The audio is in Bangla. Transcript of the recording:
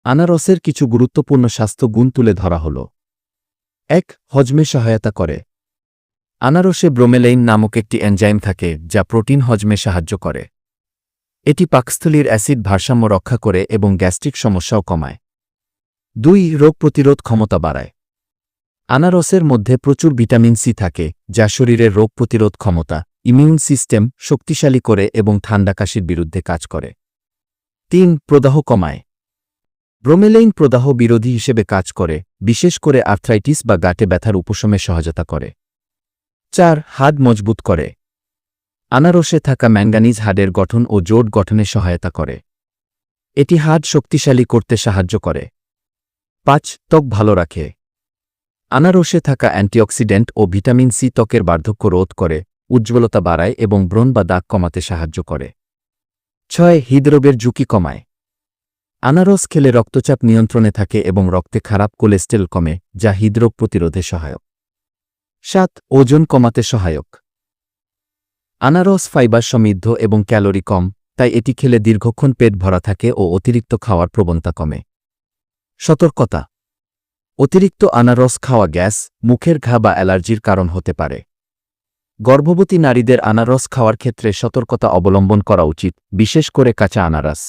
আনারসের কিছু গুরুত্বপূর্ণ স্বাস্থ্য গুণ তুলে ধরা হল। ১. হজমে সহায়তা করে। আনারসে ব্রোমেলাইন নামক একটি এনজাইম থাকে যা প্রোটিন হজমে সাহায্য করে। এটি পাকস্থলীর অ্যাসিড ভারসাম্য রক্ষা করে এবং গ্যাস্ট্রিক সমস্যাও কমায়। ২. রোগ প্রতিরোধ ক্ষমতা বাড়ায়। আনারসের মধ্যে প্রচুর ভিটামিন সি থাকে যা শরীরের রোগ প্রতিরোধ ক্ষমতা, ইমিউন সিস্টেম শক্তিশালী করে এবং ঠান্ডা কাশির বিরুদ্ধে কাজ করে। ৩. প্রদাহ কমায়। ব্রোমেলাইন প্রদাহ বিরোধী হিসেবে কাজ করে, বিশেষ করে আর্থ্রাইটিস বা গাঁটে ব্যথার উপশমে সহায়তা করে। ৪. হাড় মজবুত করে। আনারসে থাকা ম্যাঙ্গানিজ হাড়ের গঠন ও জোট গঠনে সহায়তা করে। এটি হাড় শক্তিশালী করতে সাহায্য করে। ৫. ত্বক ভালো রাখে। আনারসে থাকা অ্যান্টিঅক্সিডেন্ট ও ভিটামিন সি ত্বকের বার্ধক্য রোধ করে, উজ্জ্বলতা বাড়ায় এবং ব্রণ বা দাগ কমাতে সাহায্য করে। ৬. হৃদরোগের ঝুঁকি কমায়। আনারস খেলে রক্তচাপ নিয়ন্ত্রণে থাকে এবং রক্তে খারাপ কোলেস্টেরল কমে, যা হৃদরোগ প্রতিরোধে সহায়ক। ৭. ওজন কমাতে সহায়ক। আনারস ফাইবার সমৃদ্ধ এবং ক্যালোরি কম, তাই এটি খেলে দীর্ঘক্ষণ পেট ভরা থাকে ও অতিরিক্ত খাওয়ার প্রবণতা কমে। সতর্কতা: অতিরিক্ত আনারস খাওয়া গ্যাস, মুখের ঘা বা অ্যালার্জির কারণ হতে পারে। গর্ভবতী নারীদের আনারস খাওয়ার ক্ষেত্রে সতর্কতা অবলম্বন করা উচিত, বিশেষ করে কাঁচা আনারস।